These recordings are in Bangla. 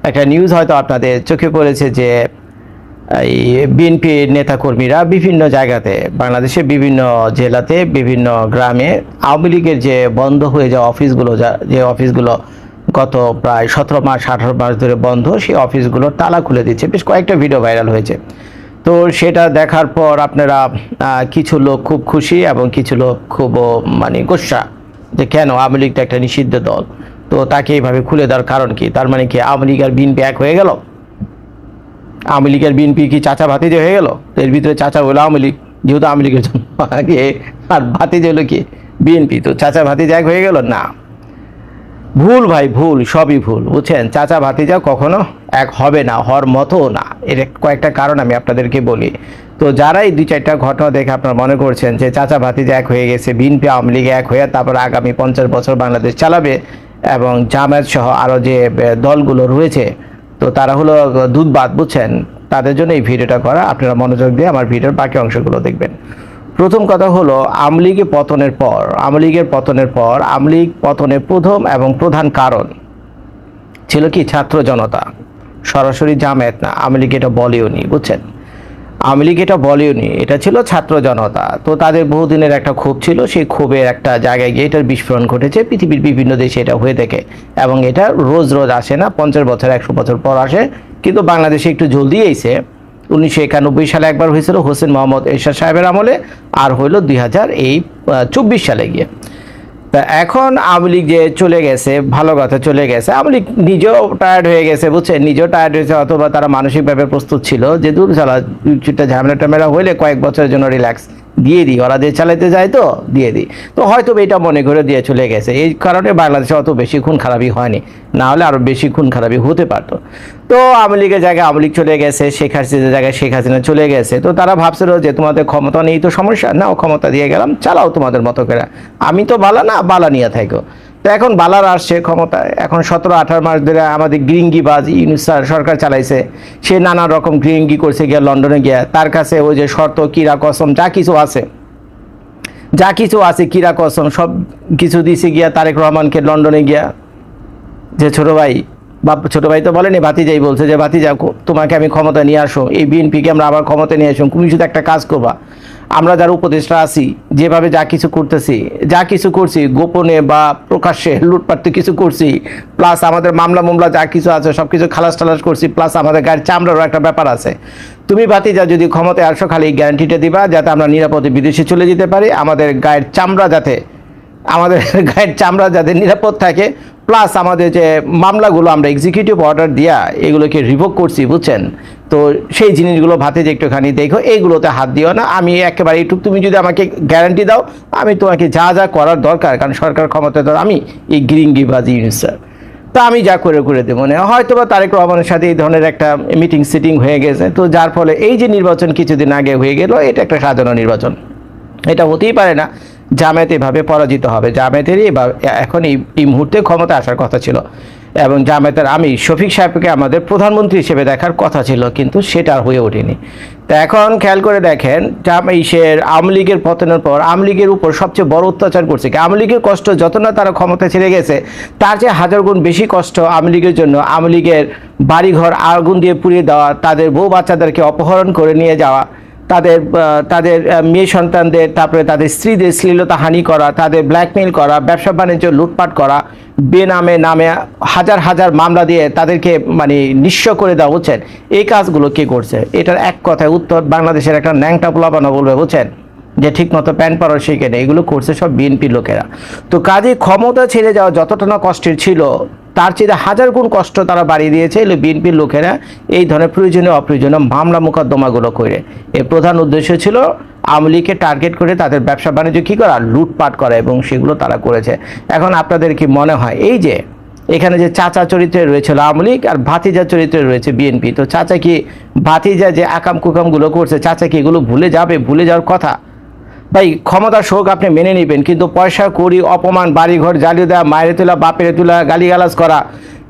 একটা নিউজ হয়তো আপনাদের চোখে পড়েছে যে এই বিএনপি নেতাকর্মীরা বিভিন্ন জায়গাতে বাংলাদেশের বিভিন্ন জেলাতে বিভিন্ন গ্রামে আওয়ামী লীগের যে বন্ধ হয়ে যাওয়া অফিসগুলো যে অফিসগুলো গত প্রায় 17 মাস 18 মাস ধরে বন্ধ, সেই অফিসগুলো তালা খুলে দিচ্ছে। বেশ কয়েকটা ভিডিও ভাইরাল হয়েছে। তো সেটা দেখার পর আপনারা কিছু লোক খুব খুশি এবং কিছু লোক খুব মানে গোস্বা যে কেন আওয়ামী লীগটা একটা নিষিদ্ধ দল, তো তাকে এইভাবে খুলে দেওয়ার কারণ কি? তার মানে কি আওয়ামী লীগ আর বিএনপি এক হয়ে গেল? আওয়ামী লীগের বিএনপি কি চাচা ভাতিজা হয়ে গেল? এর ভিতরে চাচা হলো আওয়ামী লীগ, যেহেতু আওয়ামী লীগের জন্য আগে, আর ভাতিজা হলো কি বিএনপি, তো চাচা ভাতিজা এক হয়ে গেল না। ভুল ভাই, ভুল, সবই ভুল, বুঝছেন? চাচা ভাতিজা কখনো এক হবে না, হওয়ার মতো না। এর কয়েকটা কারণ আমি আপনাদেরকে বলি। তো যারা এই 2-4টা ঘটনা দেখে আপনারা মনে করছেন যে চাচা ভাতিজা এক হয়ে গেছে, বিএনপি আওয়ামী লীগ এক হয়ে তারপর আগামী 50 বছর বাংলাদেশ চালাবে এবং জামায়াত সহ আরও যে দলগুলো রয়েছে তো তারা হলো দুধবাদ, বুঝছেন? তাদের জন্য এই ভিডিওটা করা। আপনারা মনোযোগ দিয়ে আমার ভিডিওর বাকি অংশগুলো দেখবেন। প্রথম কথা হলো আওয়ামী লীগের পতনের পর আওয়ামী লীগ পতনের প্রথম এবং প্রধান কারণ ছিল কি? ছাত্র জনতা, সরাসরি জামায়াত না। আওয়ামী লীগ এটা বলেওনি, বুঝছেন? আওয়ামী লীগ এটা বলেওনি, এটা ছিল ছাত্র জনতা। তো তাদের বহুদিনের একটা ক্ষোভ ছিল, সেই ক্ষোভের একটা জায়গায় গিয়ে এটার বিস্ফোরণ ঘটেছে। পৃথিবীর বিভিন্ন দেশে এটা হয়ে থাকে এবং এটা রোজ রোজ আসে না, 50 বছর 100 বছর পর আসে। কিন্তু বাংলাদেশে একটু জলদি এসে 1991 সালে একবার হয়েছিল হোসেন মোহাম্মদ এরশাদ সাহেবের আমলে, আর হইল 2024 সালে গিয়ে। তা এখন আওয়ামী লীগ যে চলে গেছে, ভালো কথা চলে গেছে, আওয়ামী লীগ নিজেও টায়ার্ড হয়ে গেছে, বুঝছেন? নিজেও টায়ার্ড হয়েছে, অথবা তারা মানসিকভাবে প্রস্তুত ছিল যে দূর চালা কিছুটা ঝামেলা টামেলা হইলে কয়েক বছরের জন্য রিল্যাক্স দিয়ে দিই, ওরা দিয়ে চালাইতে যায় তো দিয়ে দিই। তো হয়তো এটা মনে করে দিয়ে চলে গেছে। এই কারণে বাংলাদেশে অত বেশি খুন খারাপি হয়নি, না হলে আরও বেশি খুন খারাপি হতে পারতো। তো আওয়ামী লীগের জায়গায় আওয়ামী লীগ চলে গেছে, শেখ হাসিনার জায়গায় শেখ হাসিনা চলে গেছে। তো তারা ভাবছিল যে তোমাদের ক্ষমতা নেই তো সমস্যা না, ও ক্ষমতা দিয়ে গেলাম, চালাও তোমাদের মতো করে, আমি তো বালা না, বালা নিয়ে থাকো। তো এখন বালার আসছে ক্ষমতায়, এখন 17-18 মাস ধরে আমাদের গ্রিঙ্গিবাজ ইউনূস সরকার চালাইছে। সে নানা রকম গ্রিঙ্গি করছে গিয়া লন্ডনে গিয়া, তার কাছে ওই যে শর্ত কিরা কসম যা কিছু আছে কিরা কসম সব কিছু দিছে গিয়া তারেক রহমানকে লন্ডনে গিয়া, যে ছোট ভাই তো বলেনি, ভাতিজাই বলছে যে ভাতিজা তোমাকে আমি ক্ষমতা নিয়ে আসো, এই বিএনপিকে আমরা আবার ক্ষমতা নিয়ে আসো, তুমি শুধু একটা কাজ করবা, আমরা যারা উপদেষ্টা আছি যেভাবে যা কিছু করছি গোপনে বা প্রকাশ্যে লুটপাট তো কিছু করছি, প্লাস আমাদের মামলা যা কিছু আছে সব কিছু খালাস টালাস করছি, প্লাস আমাদের গায়ের চামড়ারও একটা ব্যাপার আছে। তুমি ভাতিজা যদি ক্ষমতায় আসো খালি গ্যারান্টিটা দিবা যাতে আমরা নিরাপদে বিদেশে চলে যেতে পারি, আমাদের গায়ের চামড়া যাতে নিরাপদ থাকে, প্লাস আমাদের যে মামলাগুলো আমরা এক্সিকিউটিভ অর্ডার দিয়া এগুলোকে রিভোক করছি, বুঝছেন? তো সেই জিনিসগুলো ভাতিজা একটুখানি দেখো, এইগুলোতে হাত দিও না। আমি একেবারে একটু, তুমি যদি আমাকে গ্যারান্টি দাও আমি তোমাকে যা যা করার দরকার, কারণ সরকার ক্ষমতায় ধর আমি এই গ্রিঙ্গিবাজি ইউনুস স্যার, তা আমি যা করে দেবো। মানে হয়তো বা তারেক রহমানের সাথে এই ধরনের একটা সিটিং হয়ে গেছে, তো যার ফলে এই যে নির্বাচন কিছুদিন আগে হয়ে গেল, এটা একটা সাজানো নির্বাচন, এটা হতেই পারে না জামায়াত এভাবে পরাজিত হবে। জামায়াতেরই এখন এই মুহূর্তে ক্ষমতা আসার কথা ছিল এবং জামায়াতের আমি শফিক সাহেবকে আমাদের প্রধানমন্ত্রী হিসেবে দেখার কথা ছিল, কিন্তু সেটা আর হয়ে ওঠেনি। তা এখন খেয়াল করে দেখেন, আওয়ামী লীগের পতনের পর আওয়ামী লীগের উপর সবচেয়ে বড় অত্যাচার করছে কি? আওয়ামী লীগের কষ্ট যত না তারা ক্ষমতা ছেড়ে গেছে, তার চেয়ে 1000 গুণ বেশি কষ্ট আওয়ামী লীগের জন্য আওয়ামী লীগের বাড়িঘর আগুন দিয়ে পুড়িয়ে দেওয়া, তাদের বউ বাচ্চাদেরকে অপহরণ করে নিয়ে যাওয়া, তাদের মেয়ে সন্তানদের, তারপরে তাদের স্ত্রীদের শ্লীলতাহানি করা, তাদের ব্ল্যাকমেইল করা, ব্যবসা বাণিজ্য লুটপাট করা, বেনামে নামে হাজার মামলা দিয়ে তাদেরকে মানে নিঃস্ব করে দেওয়া, বুঝছেন? এই কাজগুলো কে করছে? এটার এক কথায় উত্তর বাংলাদেশের একটা ন্যাংটা পোলাপানা বলবে, বুঝছেন, যে ঠিকমতো প্যান্ট পরার শিখে নেই। এগুলো করছে সব বিএনপির লোকেরা। তো কাজে ক্ষমতা ছেড়ে যাওয়া যতটা না কষ্টের ছিল, তার চেয়ে 1000 গুণ কষ্ট তারা বাড়িয়ে দিয়েছে এগুলো বিএনপির লোকেরা এই ধরনের প্রয়োজনীয় অপ্রয়োজনীয় মামলা মোকদ্দমাগুলো করে। এর প্রধান উদ্দেশ্য ছিল আওয়ামী লীগকে টার্গেট করে তাদের ব্যবসা বাণিজ্য কী করা, লুটপাট করা, এবং সেগুলো তারা করেছে। এখন আপনাদের কি মনে হয় এই যে এখানে যে চাচা চরিত্রে রয়েছিল আওয়ামী লীগ আর ভাতিজা চরিত্রে রয়েছে বিএনপি, তো চাচা কি ভাতিজা যে আকাম কুকামগুলো করছে, চাচা কি এগুলো ভুলে যাওয়ার কথা? ভাই ক্ষমতা শোক আপনি মেনে নেবেন, কিন্তু পয়সা কড়ি অপমান বাড়িঘর জ্বালিয়ে দেওয়া, মায়ের তোলা বাপের তোলা, গালিগালাজ করা,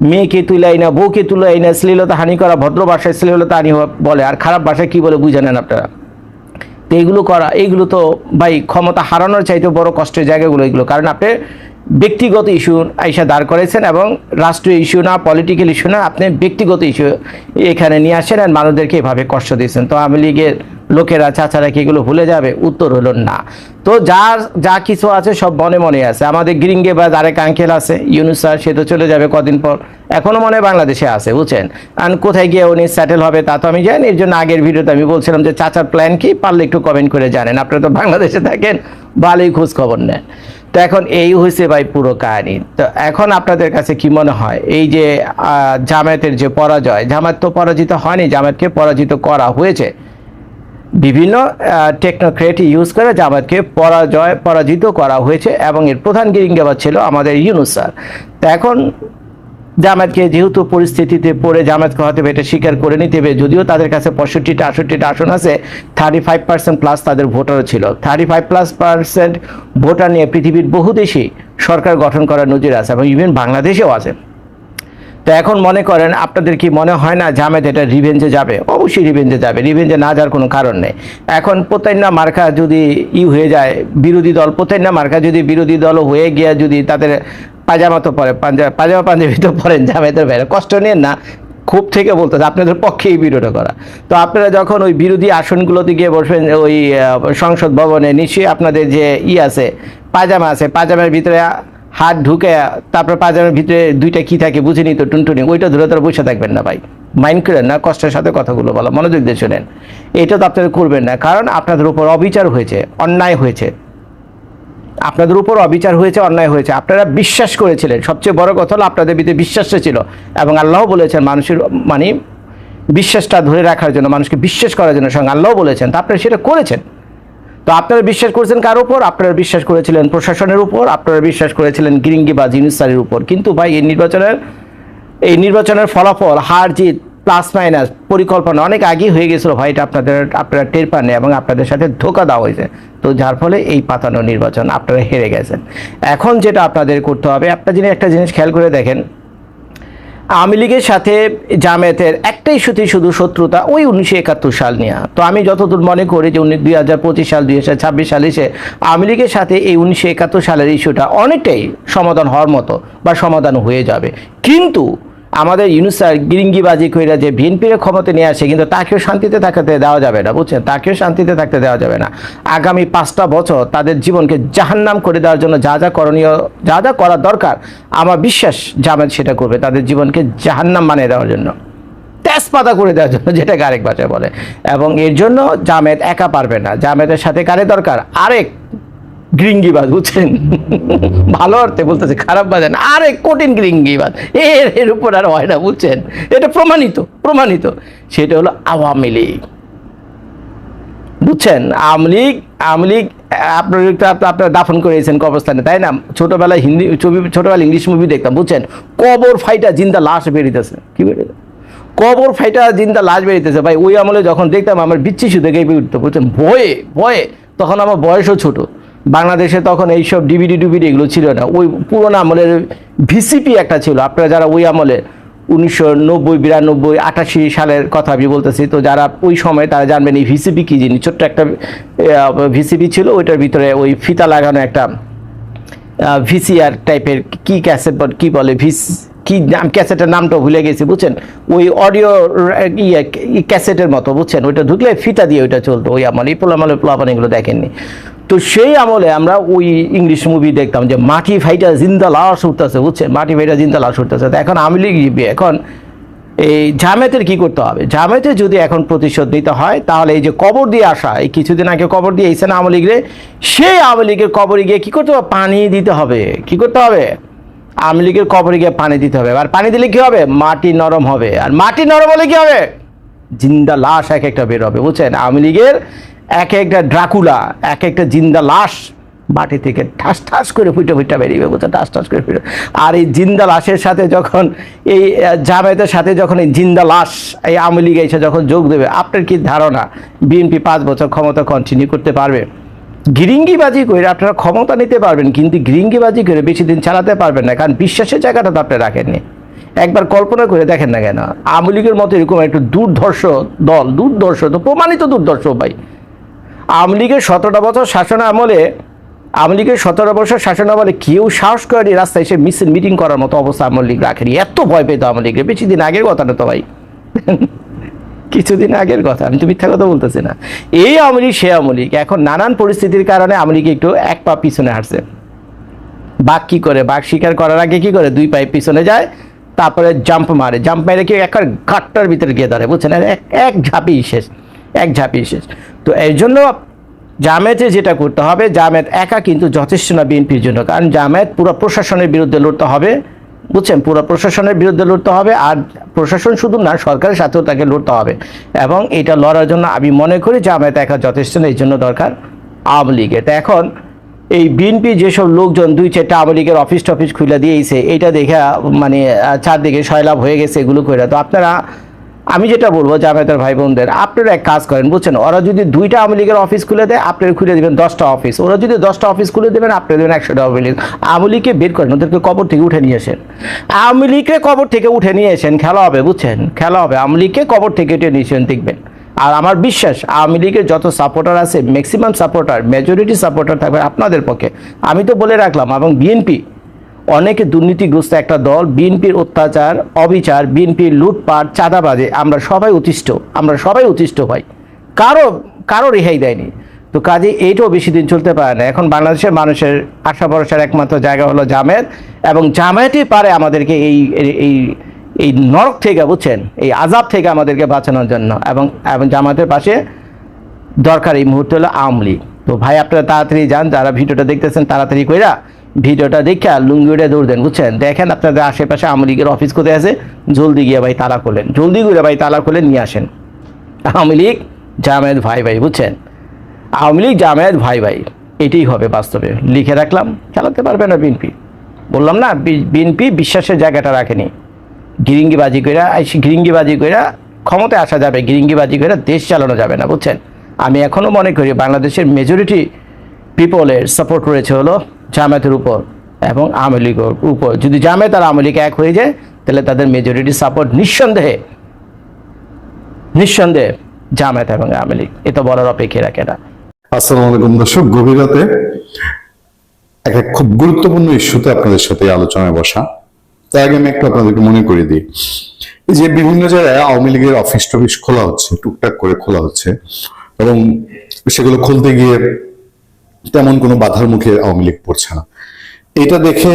মেয়েকে তুলাই না বউকে তুলাই না, শ্লীলতা হানি করা, ভদ্র ভাষায় শ্লীলতা হানি বলে, আর খারাপ ভাষায় কি বলে বুঝে নেন আপনারা। তো এইগুলো করা, এইগুলো তো ভাই ক্ষমতা হারানোর চাইতে বড় কষ্টের জায়গাগুলো এগুলো। কারণ আপনি ব্যক্তিগত ইস্যু আইসা দাঁড় করেছেন এবং রাষ্ট্রীয় ইস্যু না, পলিটিক্যাল ইস্যু না, আপনি ব্যক্তিগত ইস্যু এখানে নিয়ে আসেন আর মানুষদেরকে এভাবে কষ্ট দিয়েছেন। তো আওয়ামী লীগের লোকেরা চাচারা কি এগুলো ভুলে যাবে? উত্তর হলো না। তো যা কিছু আছে সব মনে মনে আছে। আমাদের গ্রিঙ্গে বা আরেক আঙ্কেল আছে ইউনুস স্যার, সে তো চলে যাবে কদিন পর, এখনো মনে হয় বাংলাদেশে আছে, বুঝছেন। আর কোথায় গিয়ে উনি সেটেল হবে তা তো আমি জানি। এর জন্য আগের ভিডিওতে আমি বলছিলাম যে চাচার প্ল্যান কি, পারলে একটু কমেন্ট করে জানেন। আপনারা তো বাংলাদেশে থাকেন, ভালোই খোঁজ খবর নেন। তো এখন এই হয়েছে ভাই পুরো কাহিনী। তো এখন আপনাদের কাছে কি মনে হয় এই যে জামায়াতের যে পরাজয়, জামায়াত তো পরাজিত হয়নি, জামায়াতকে পরাজিত করা হয়েছে। বিভিন্ন টেকনোক্রেট ইউজ করে জামায়াতকে পরাজিত করা হয়েছে এবং এর প্রধান গিরিঙ্গিবাজ ছিল আমাদের ইউনুস স্যার। তো এখন জামায়াতকে যেহেতু পরিস্থিতিতে পড়ে জামায়াতকে হয়তো এটা স্বীকার করে নিতে হবে, যদিও তাদের কাছে 65টা আসন আছে, 35% প্লাস তাদের ভোটারও ছিল। 35+% ভোটার নিয়ে পৃথিবীর বহু দেশেই সরকার গঠন করার নজির আছে এবং ইভেন বাংলাদেশেও আছে। তো এখন মনে করেন, আপনাদের কি মনে হয় না জামায়াত এটা রিভেঞ্জে যাবে? অবশ্যই রিভেঞ্জে যাবে, রিভেঞ্জে না যাওয়ার কোনো কারণ নেই। এখন প্রত্যেকটা মার্কা যদি হয়ে যায় বিরোধী দল, প্রত্যেকটা মার্কা যদি বিরোধী দল হয়ে গিয়ে যদি তাদের পাজামা তো পরে পাজামা পাঞ্জাবি তো পরেন জামায়াতের বাইরে, কষ্ট নেন না, খুব থেকে বলতেছে আপনাদের পক্ষে এই ভিডিওটা করা। তো আপনারা যখন ওই বিরোধী আসনগুলোতে গিয়ে বসবেন ওই সংসদ ভবনে, নিশ্চয়ই আপনাদের যে আছে পাজামা আছে, পাজামার ভিতরে হাত ঢুকে তারপর পাজামার ভিতরে দুইটা কি থাকে বুঝিনি তো, টুনটুনি, ওইটা ধরে ধরে বসে থাকবেন না ভাই, মাইন্ড করেন না, কষ্টের সাথে কথাগুলো বলো, মনোযোগ দিয়ে শোনেন। এটা তো আপনারা করবেন না, কারণ আপনাদের উপর অবিচার হয়েছে, অন্যায় হয়েছে, আপনাদের উপর অবিচার হয়েছে, অন্যায় হয়েছে। আপনারা বিশ্বাস করেছিলেন, সবচেয়ে বড় কথা হলো আপনাদের ভিতরে বিশ্বাসটা ছিল এবং আল্লাহ বলেছেন মানুষের মানে বিশ্বাসটা ধরে রাখার জন্য, মানুষকে বিশ্বাস করার জন্য সঙ্গে আল্লাহ বলেছেন, তো আপনারা সেটা করেছেন। তো আপনারা বিশ্বাস করেছেন কার উপর? আপনারা বিশ্বাস করেছিলেন প্রশাসনের উপর, আপনারা বিশ্বাস করেছিলেন গিরিঙ্গিবাজ ইউনুস স্যারের উপর। কিন্তু ভাই এই নির্বাচনের ফলাফল, হার জিত, প্লাস মাইনাস পরিকল্পনা অনেক আগেই হয়ে গেছিল ভাই, এটা আপনারা টের পাননি এবং আপনাদের সাথে ধোঁকা দেওয়া হয়েছে। তো যার ফলে এই পাতানো নির্বাচন আপনারা হেরে গেছেন। এখন যেটা আপনাদের করতে হবে, একটা জিনিস খেয়াল করে দেখেন, আওয়ামী লীগের সাথে জামায়াতের একটাই শুধু শত্রুতা, ওই 1971 সাল নিয়ে। তো আমি যতদূর মনে করি যে 2025 সাল 2026 সাল এসে আওয়ামী লীগের সাথে এই 1971 সালের ইস্যুটা অনেকটাই সমাধান হওয়ার মতো বা সমাধান হয়ে যাবে। কিন্তু আমাদের ইউনুস স্যার গিরিঙ্গিবাজি কইরা যে বিএনপির ক্ষমতা নিয়ে আসে, কিন্তু তাকেও শান্তিতে থাকতে দেওয়া যাবে না, বুঝছেন, তাকেও শান্তিতে থাকতে দেওয়া যাবে না। আগামী 5টা বছর তাদের জীবনকে জাহান্নাম করে দেওয়ার জন্য যা যা করণীয়, যা যা করা দরকার, আমার বিশ্বাস জামায়াত সেটা করবে, তাদের জীবনকে জাহান্নাম বানিয়ে দেওয়ার জন্য, তেজপাতা করে দেওয়ার জন্য, যেটাকে আরেক ভাষায় বলে। এবং এর জন্য জামায়াত একা পারবে না, জামায়াতের সাথে কারে দরকার? আরেক গ্রিঙ্গিবাজ, বুঝছেন, ভালো অর্থে বলতেছে, খারাপ বাজে না, আরে কঠিন গ্রিঙ্গিবাজ, এর উপর আর হয় না, বুঝছেন, এটা প্রমাণিত। সেটা হলো আওয়ামী লীগ, বুঝছেন। আওয়ামী লীগ আপনারা দাফন করেছেন কবরস্থানে, তাই না? ছোটবেলায় ছোটবেলায় ইংলিশ মুভি দেখতাম, বুঝছেন, কবর ফাইটা জিন্দা লাশ বেরিতেছে, কি বেরিয়েছে, কবর ফাইটা জিন্দা লাশ বেরিতেছে ভাই। ওই আমলে যখন দেখতাম আমার বিচ্ছি শুধু কেঁপে উঠতো, বুঝছেন, ভয়ে। তখন আমার বয়সও ছোট, বাংলাদেশে তখন এইসব ডিভিডি এগুলো ছিল না। ওই পুরোনো আমলের ভিসিপি একটা ছিল, আপনারা যারা ওই আমলে 1990, 92, 88 সালের কথা আমি বলতেছি, তো যারা ওই সময় তারা জানবেন এই ভিসিপি কী জিনিস। ছোট্ট একটা ভিসিপি ছিল, ওইটার ভিতরে ওই ফিতা লাগানো একটা ভিসিআর টাইপের কি ক্যাসেট কি বলে, কি নাম, ক্যাসেটের নামটা ভুলে গেছি, বুঝছেন, ওই অডিও ক্যাসেটের মতো, বুঝছেন, ওইটা ঢুকলে ফিতা দিয়ে ওইটা চলতো ওই আমলে। এই পোলাপান এগুলো দেখেননি। তো সেই আমলে আমরা ওই ইংলিশ মুভি দেখতাম যে মাটি ফাইটা জিন্দা লাশ উঠতেছে, বুঝছেন, মাটি ফাইটা জিন্দা লাশ উঠতেছে। তো এখন আওয়ামী লীগ এখন এই জামায়াতের কি করতে হবে? জামায়াতের যদি এখন প্রতিশোধ নিতে হয়, তাহলে এই যে কবর দিয়ে আসা, এই কিছুদিন আগে কবর দিয়ে এসে না আওয়ামী লীগের, সেই আওয়ামী লীগের কবরে গিয়ে কি করতে হবে? পানি দিতে হবে। কি করতে হবে? আওয়ামী লীগের কবরে গিয়ে পানি দিতে হবে। আর পানি দিলে কি হবে? মাটি নরম হবে। আর মাটি নরম হলে কি হবে? জিন্দা লাশ এক একটা বের হবে, বুঝছেন। আওয়ামী লীগের এক একটা ড্রাকুলা, এক একটা জিন্দা লাশ মাটি থেকে ঠাস করে ফুটে বেরিয়ে, বুঝছেন, ঠাস করে ফুটে। আর এই জিন্দা লাশের সাথে যখন এই জামায়াতের সাথে যখন এই জিন্দা লাশ এই আওয়ামী লীগ এসে যখন যোগ দেবে, আপনার কি ধারণা বিএনপি 5 বছর ক্ষমতা কন্টিনিউ করতে পারবে? গিরিঙ্গিবাজি করে আপনারা ক্ষমতা নিতে পারবেন, কিন্তু গিরিঙ্গিবাজি করে বেশি দিন চালাতে পারবেন না, কারণ বিশ্বাসের জায়গাটা তো আপনি রাখেননি। একবার কল্পনা করে দেখেন না কেন, আওয়ামী লীগের মতো এরকম একটু দুর্ধর্ষ দল, দুর্ধর্ষ তো প্রমাণিত দুর্ধর্ষ ভাই। আওয়ামী লীগের 17টা বছর শাসন আমলে আওয়ামী লীগের 17 বছর শাসনামলে কেউ সাহস করেনি রাস্তায় এসে মিছিল মিটিং করার মতো অবস্থা আওয়ামী লীগ রাখেনি। এত ভয় পেত আওয়ামী লীগের, বেশি দিন আগের কথা না তো ভাই, কিছুদিন আগের কথা, আমি তো মিথ্যা কথা বলতেছি না। এই আওয়ামী লীগ সে আওয়ামী লীগ। এখন নানান পরিস্থিতির কারণে আওয়ামী লীগ একটু এক পা পিছনে হাঁটছে। বাঘ কি করে, বাঘ শিকার করার আগে কি করে, 2 পায়ে পিছনে যায়, তারপরে জাম্প মারে, জাম্প মেরে কি একটা ঘাটটার ভিতরে গিয়ে ধরে, বুঝছেন, এক ঝাঁপি শেষ, এক ঝাঁপি শেষ। তো এর জন্য জামায়াতে যেটা করতে হবে, জামায়াত একা কিন্তু যথেষ্ট না বিএনপির জন্য, কারণ জামায়াত পুরো প্রশাসনের বিরুদ্ধে লড়তে হবে, বুঝছেন, পুরো প্রশাসনের বিরুদ্ধে লড়তে হবে। আর প্রশাসন শুধু না, সরকারের সাথেও তাকে লড়তে হবে। এবং এটা লড়ার জন্য আমি মনে করি জামায়াত একা যথেষ্ট না, এই জন্য দরকার আওয়ামী লীগের। তা এখন এই বিএনপি যেসব লোকজন 2-4টা আওয়ামী লীগের অফিস টফিস খুলে দিয়েছে, এটা দেখে মানে চারদিকে সয়লাভ হয়ে গেছে এগুলো করে। তো আপনারা, আমি যেটা বলবো জামায়াতের ভাই বোনদের, আপনারা এক কাজ করেন, বুঝছেন, ওরা যদি 2টা আওয়ামী লীগের অফিস খুলে দেয়, আপনারা খুলে দেবেন 10টা অফিস। ওরা যদি 10টা অফিস খুলে দেবেন, আপনারা দেবেন 100টা আওয়ামী লীগ। আওয়ামী লীগকে বের করেন, ওদেরকে কবর থেকে উঠে নিয়ে আসেন, আওয়ামী লীগকে কবর থেকে উঠে নিয়ে আসেন, খেলা হবে, বুঝছেন, খেলা হবে। আওয়ামী লীগকে কবর থেকে উঠে নিয়ে আসেন, দেখবেন। আর আমার বিশ্বাস আওয়ামী লীগের যত সাপোর্টার আছে, ম্যাক্সিমাম সাপোর্টার, মেজরিটি সাপোর্টার থাকবে আপনাদের পক্ষে। আমি তো বলে রাখলাম। এবং বিএনপি অনেকে দুর্নীতিগ্রস্ত একটা দল, বিএনপির অত্যাচার, অবিচার, বিএনপির লুটপাট, চাঁদাবাজে আমরা সবাই অতিষ্ঠ ভাই, কারো রেহাই দেয়নি। তো কাজে এইটাও বেশি দিন চলতে পারে না। এখন বাংলাদেশের মানুষের আশা ভরসার একমাত্র জায়গা হলো জামায়াত, এবং জামায়াতই পারে আমাদেরকে এই নরক থেকে, বুঝছেন, এই আযাব থেকে আমাদেরকে বাঁচানোর জন্য। এবং জামায়াতের পাশে দরকার এই মুহূর্তে হলো আওয়ামী লীগ। তো ভাই আপনারা তাড়াতাড়ি যান, যারা ভিডিওটা দেখতেছেন তাড়াতাড়ি কইরা ভিডিওটা দেখে লুঙ্গি উড়ে দৌড় দেন, বুঝছেন। দেখেন আপনাদের আশেপাশে আওয়ামী লীগের অফিস কোথায় আছে, জলদি গিয়ে ভাই তালা খোলেন, জলদি করে ভাই তালা খুলে নিয়ে আসেন। আওয়ামী লীগ জামায়াত ভাই ভাই, বুঝছেন, আওয়ামী লীগ জামায়াত ভাই ভাই, এটাই হবে বাস্তবে। লিখে রাখলাম, চালাতে পারবে না বিএনপি। বললাম না, বিএনপি বিশ্বাসের জায়গাটা রাখেনি। গিরিঙ্গিবাজি কইরা ক্ষমতায় আসা যাবে, গিরিঙ্গিবাজি কইরা দেশ চালানো যাবে না, বুঝছেন। আমি এখনো মনে করি বাংলাদেশের মেজরিটি পিপলের সাপোর্ট রয়েছে হলো জামায়াতের উপর এবং আওয়ামী লীগের উপর। যদি জামায়াত আর আওয়ামী লীগ এক হয়ে যায়, তাহলে তাদের মেজরিটি সাপোর্ট নিঃসন্দেহে জামায়াত এবং আওয়ামী লীগ, এটা বলার অপেক্ষা রাখে না। আসসালামু আলাইকুম দর্শক, গভীর রাতে একটা খুব গুরুত্বপূর্ণ ইস্যুতে আপনাদের সাথে আলোচনায় বসা। তার আগে আমি একটু আপনাদেরকে মনে করে দিই যে বিভিন্ন জায়গায় আওয়ামী লীগের অফিস টফিস খোলা হচ্ছে, টুকটাক করে খোলা হচ্ছে, এবং সেগুলো খুলতে গিয়ে তেমন কোনো বাধার মুখে আওয়ামী লীগ পড়ছে না। এটা দেখে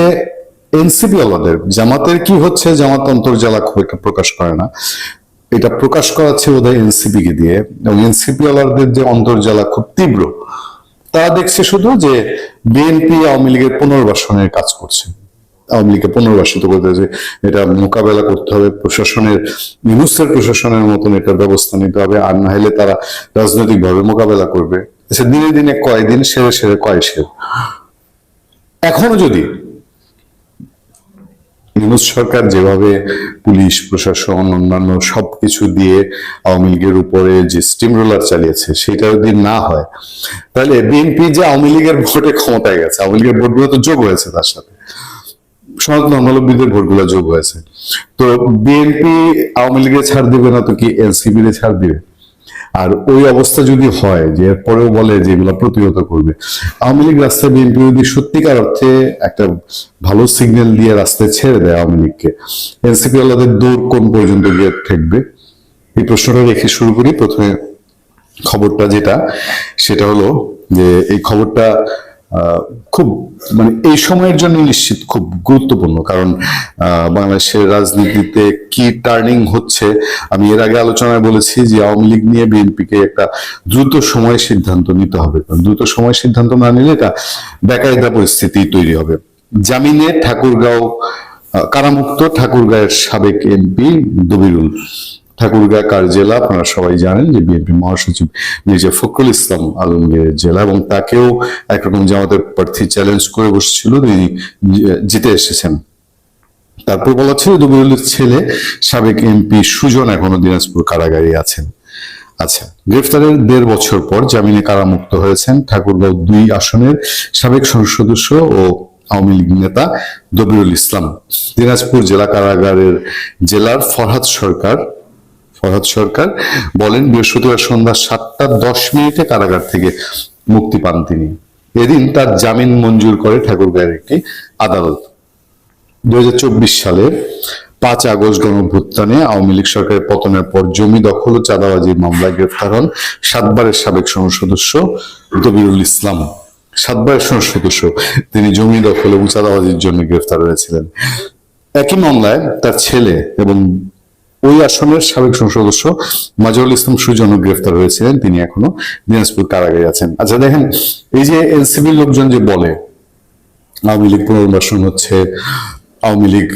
এনসিপি আলাদের, জামাতের কি হচ্ছে, জামাত অন্তর্জালা খুব একটা প্রকাশ করে না, এটা প্রকাশ করাচ্ছে বোধহয় এনসিপি কে দিয়ে। এবং এনসিপি আলাদের যে অন্তর্জালা খুব তীব্র, তারা দেখছে শুধু যে বিএনপি আওয়ামী লীগের পুনর্বাসনের কাজ করছে, আওয়ামী লীগকে পুনর্বাসিত করতে, যে এটা মোকাবেলা করতে হবে, ইউনূসের প্রশাসনের মতন এটা ব্যবস্থা নিতে হবে, আর না হলে তারা রাজনৈতিকভাবে মোকাবেলা করবে। দিনে দিনে কয়দিন সেরে কয় সের। এখনো যদি ইউনূস সরকার যেভাবে পুলিশ প্রশাসন অন্যান্য সবকিছু দিয়ে আওয়ামী লীগের উপরে যে স্টিম রোলার চালিয়েছে, সেটা যদি না হয়, তাহলে বিএনপি যে আওয়ামী লীগের ভোটে ক্ষমতায় গেছে, আওয়ামী লীগের ভোটগুলো তো যোগ হয়েছে, তার সাথে সনাতন ধর্মাবলম্বীদের ভোটগুলো যোগ হয়েছে, তো বিএনপি আওয়ামী লীগের ছাড় দিবে না তো কি এনসিপি রে ছাড় দিবে? আর ওই অবস্থা যদি হয় যে এরপরেও বলে যে এগুলো প্রতিহত করবে, আওয়ামী লীগ রাস্তায় বিএনপি যদি সত্যিকার অর্থে একটা ভালো সিগন্যাল দিয়ে রাস্তায় ছেড়ে দেয় আওয়ামী লীগকে, এনসিপি আলাদের দৌড় কোন পর্যন্ত গিয়ে ঠেকবে? এই প্রশ্নটা রেখে শুরু করি। প্রথমে খবরটা যেটা, সেটা হলো যে এই খবরটা খুব মানে এই সময়ের জন্য নিশ্চিত খুব গুরুত্বপূর্ণ, কারণ বাংলাদেশের রাজনীতিতে কি টার্নিং হচ্ছে। আমি এর আগে আলোচনায় বলেছি যে আওয়ামী লীগ নিয়ে বিএনপিকে একটা দ্রুত সময় সিদ্ধান্ত নিতে হবে, দ্রুত সময় সিদ্ধান্ত না নিলে এটা বেকায়দা পরিস্থিতি তৈরি হবে। জামিনে ঠাকুরগাঁও কারামুক্ত ঠাকুরগাঁয়ের সাবেক এমপি দবিরুল। ঠাকুরগাঁ কার জেলা আপনারা সবাই জানেন, যে বিএনপি মহাসচিব মির্জা ফখরুল ইসলাম আলমগীরের জেলা, এবং তাকেও একরকম জামাতের প্রার্থী চ্যালেঞ্জ করে বসছিল, তিনি জিতে এসেছেন। তারপর বলা ছিল দবিরুলের ছেলে সাবেক এমপি সুজন এখনো দিনাজপুর কারাগারে আছেন। আচ্ছা, গ্রেফতারের 1.5 বছর পর জামিনে কারামুক্ত হয়েছেন ঠাকুরগাঁও 2 আসনের সাবেক সংসদ সদস্য ও আওয়ামী লীগ নেতা দবিরুল ইসলাম। দিনাজপুর জেলা কারাগারের জেলার ফরহাদ সরকার বলেন, বৃহস্পতিবার সন্ধ্যা 7টা 10 মিনিটে কারাগার থেকে মুক্তি পান তিনি। এদিন তার জামিন মঞ্জুর করে ঠাকুরগাঁয়ের একটি আদালত। 2024 সালের 5 আগস্ট গণঅভ্যুত্থানে আওয়ামী লীগ সরকারের পতনের পর জমি দখল ও চাঁদাবাজির মামলায় গ্রেফতার হন 7 বারের সাবেক সংসদ সদস্য দবিরুল ইসলাম। 7 বারের সংসদ সদস্য, তিনি জমি দখল ও চাঁদাবাজির জন্য গ্রেফতার হয়েছিলেন। একই মামলায় তার ছেলে এবং ওই আসনের সাবেক সংসদ সদস্য মাজহারুল ইসলাম সুজন গ্রেফতার হয়েছিলেন, তিনি এখনো দিনাজপুর কারাগারে আছেন। আচ্ছা দেখেন, এই যে এনসিপির লোকজন যে বলে আওয়ামী লীগ পুনর্বাসন হচ্ছে, আওয়ামী লীগ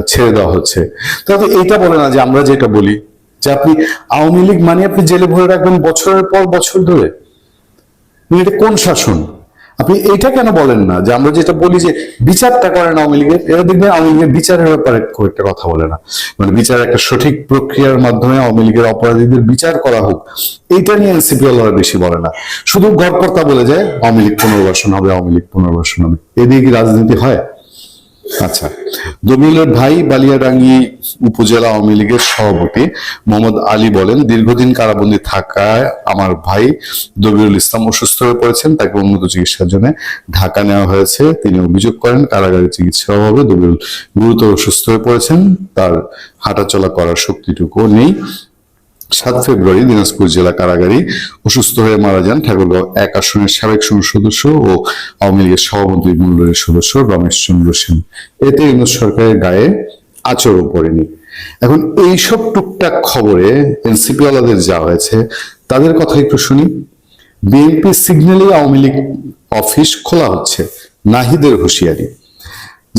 ছেড়ে দেওয়া হচ্ছে, তাহলে এইটা বলে না যে আমরা যেটা বলি যে আপনি আওয়ামী লীগ মানে আপনি জেলে ভরে রাখবেন বছরের পর বছর ধরে? এটা কোন শাসন? আপনি এইটা কেন বলেন না যে আমরা যেটা বলি যে বিচারটা করেন আওয়ামী লীগের? এরা দেখবেন আওয়ামী লীগের বিচারের ব্যাপারে খুব একটা কথা বলে না, মানে বিচারের একটা সঠিক প্রক্রিয়ার মাধ্যমে আওয়ামী লীগের অপরাধীদের বিচার করা হোক, এইটা নিয়ে এনসিপি ওয়ালারা বেশি বলে না। শুধু গড়পড়তা বলে যায় আওয়ামী লীগ পুনর্বাসন হবে, আওয়ামী লীগ পুনর্বাসন হবে। এদিকে কি রাজনীতি হয়? আচ্ছা, দমিলের ভাই বালিয়াডাঙ্গি উপজেলা আওয়ামী লীগের সভাপতি মোহাম্মদ আলী বলেন, দীর্ঘদিন কারাবন্দী থাকায় আমার ভাই দবিরুল ইসলাম অসুস্থ হয়ে পড়েছেন, তাকে উন্নত চিকিৎসার জন্য ঢাকা নেওয়া হয়েছে। তিনি অভিযোগ করেন কারাগারে চিকিৎসার অভাবে দবিরুল গুরুতর অসুস্থ হয়ে পড়েছেন, তার হাঁটাচলা করার শক্তিটুকু নেই। 7 ফেব্রুয়ারি দিনাজপুর জেলা কারাগারে অসুস্থ হয়ে মারা যান ঠাকুরগাঁও 1 আসনের সাবেক সংসদ সদস্য ও আওয়ামী লীগের সভাপতি মণ্ডলীর সদস্য রমেশ চন্দ্র সেন। এতে ইউনূস সরকারের গায়ে আঁচড়ও পড়েনি। এখন এইসব টুকটাক খবরে এনসিপি ওয়ালাদের যা হয়েছে তাদের কথা একটু শুনি। বিএনপি সিগন্যালে আওয়ামী লীগ অফিস খোলা হচ্ছে, নাহিদের হুঁশিয়ারি।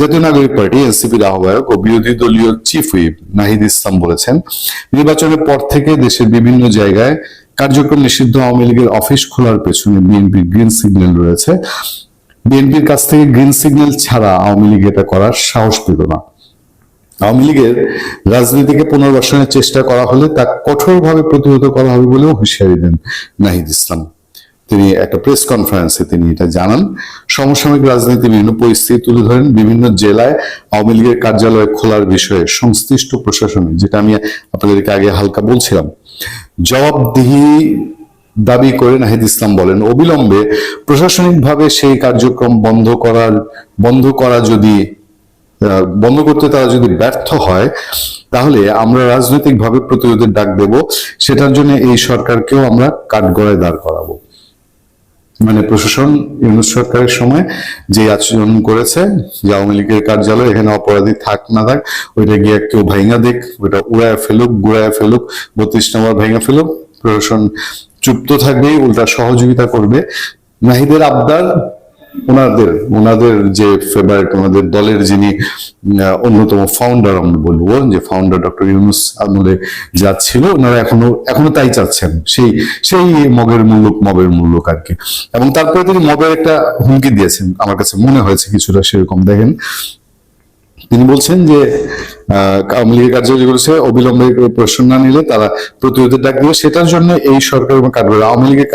জাতীয় নাগরিক পার্টি এনসিপির আহ্বায়ক ও বিরোধী দলীয় চিফ হুইপ নাহিদ ইসলাম বলেছেন, নির্বাচনের পর থেকে দেশের বিভিন্ন জায়গায় কার্যক্রম নিষিদ্ধ আওয়ামী লীগের অফিস খোলার পেছনে বিএনপির গ্রিন সিগন্যাল রয়েছে। বিএনপির কাছ থেকে গ্রিন সিগন্যাল ছাড়া আওয়ামী লীগ এটা করার সাহস পেত না। আওয়ামী লীগের রাজনীতিকে পুনর্বাসনের চেষ্টা করা হলে তা কঠোরভাবে প্রতিহত করা হবে বলেও হুঁশিয়ারি দেন নাহিদ ইসলাম। তিনি একটা প্রেস কনফারেন্সে তিনি এটা জানান। সমসাময়িক রাজনীতির বিভিন্ন পরিস্থিতি তুলে ধরেন। বিভিন্ন জেলায় আওয়ামী লীগের কার্যালয় খোলার বিষয়ে সংশ্লিষ্ট প্রশাসনে, যেটা আমি আপনাদেরকে আগে হালকা বলছিলাম, জবাবদিহি দাবি করে নাহিদ ইসলাম বলেন, অবিলম্বে প্রশাসনিকভাবে সেই কার্যক্রম বন্ধ করতে তারা যদি ব্যর্থ হয়, তাহলে আমরা রাজনৈতিকভাবে প্রতিরোধের ডাক দেব। সেটার জন্য এই সরকারকেও আমরা কাঠগড়ায় দাঁড় করাবো। মানে প্রশাসন ইউনূস সরকারের সময় যে আচরণ করেছে, যে আওয়ামী লীগের কার্যালয়, এখানে অপরাধী থাক না থাক, ওইটা গিয়ে কেউ ভাইঙা দেখ, ওইটা উড়ায় ফেলুক, গুড়ায় ফেলুক, 32 নম্বর ভাইঙা ফেলুক, প্রশাসন চুপ তো থাকবেই, উল্টা সহযোগিতা করবে। নাহিদের আবদার, ওনাদের যে ফেভারিট, ওনাদের দলের যিনি অন্যতম ফাউন্ডার, আমরা বলবো যে ফাউন্ডার ডক্টর ইউনূস আমলে যা ছিল, ওনারা এখনো তাই চাচ্ছেন, সেই মবের মূল্য আর কি। এবং তারপরে তিনি মবের একটা হুমকি দিয়েছেন, আমার কাছে মনে হয়েছে কিছুটা সেরকম। দেখেন, তিনি বলছেন যে আওয়ামী লীগের কার্যালয় করেছে, অবিলম্বে প্রশ্ন না নিলে তারা প্রতিরোধের ডাক দেবে। সেটার জন্য এই সরকার এবং আওয়ামী লীগের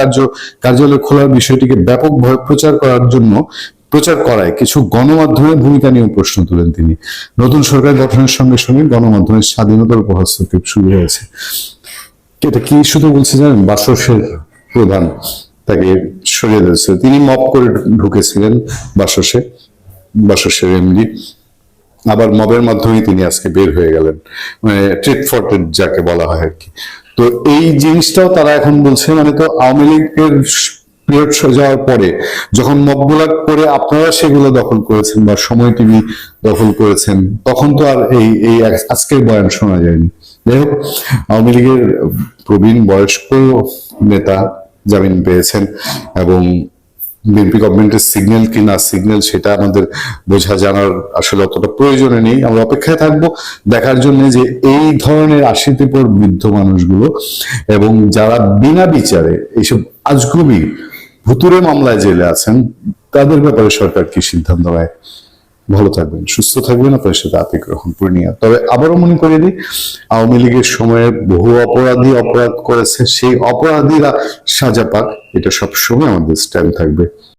কার্যালয় খোলার বিষয়টিকে ব্যাপকভাবে প্রচার করায় কিছু গণমাধ্যমের ভূমিকা নিয়ে প্রশ্ন তুলেন তিনি। নতুন সরকার গঠনের সঙ্গে সঙ্গে গণমাধ্যমের স্বাধীনতার উপর হস্তক্ষেপ শুরু হয়েছে। এটা কি শুধু বলছে জানেন, বাসসের প্রধান তাকে সরিয়ে দিয়েছে, তিনি মপ করে ঢুকেছিলেন বাসসের এমডি, আবার মবের মাধ্যমে তিনি আজকে বের হয়ে গেলেন, মানে ট্রিট ফর ট্রিট যাকে বলা হয় আর কি। তো এই জিনিসটাও তারা এখন বলছে, মানে তো আওয়ামী লীগের পিরিয়ড যাওয়ার পরে যখন মবগুলা করে আপনারা সেগুলো দখল করেছেন বা সময় টিভি দখল করেছেন, তখন তো আর এই আজকের বয়ান শোনা যায়নি। যাই হোক, আওয়ামী লীগের প্রবীণ বয়স্ক নেতা জামিন পেয়েছেন এবং বিএনপি গভর্নমেন্টের সিগন্যাল কি না সিগন্যাল সেটা আমাদের বোঝা জানার আসলে অতটা প্রয়োজনে নেই। আমরা অপেক্ষায় থাকবো দেখার জন্য যে এই ধরনের 80-তে পর বৃদ্ধ মানুষগুলো এবং যারা বিনা বিচারে এইসব আজগুবি ভুতুরে মামলায় জেলে আছেন, তাদের ব্যাপারে সরকার কি সিদ্ধান্ত নেয়। ভালো থাকবেন, সুস্থ থাকবেন, আপনার সাথে আতিক রহমান পূর্ণিয়া। তবে আবারও মনে করে দিই, আওয়ামী লীগের সময়ে বহু অপরাধী অপরাধ করেছে, সেই অপরাধীরা সাজা পাক, এটা সবসময় আমাদের স্ট্যান্ড থাকবে।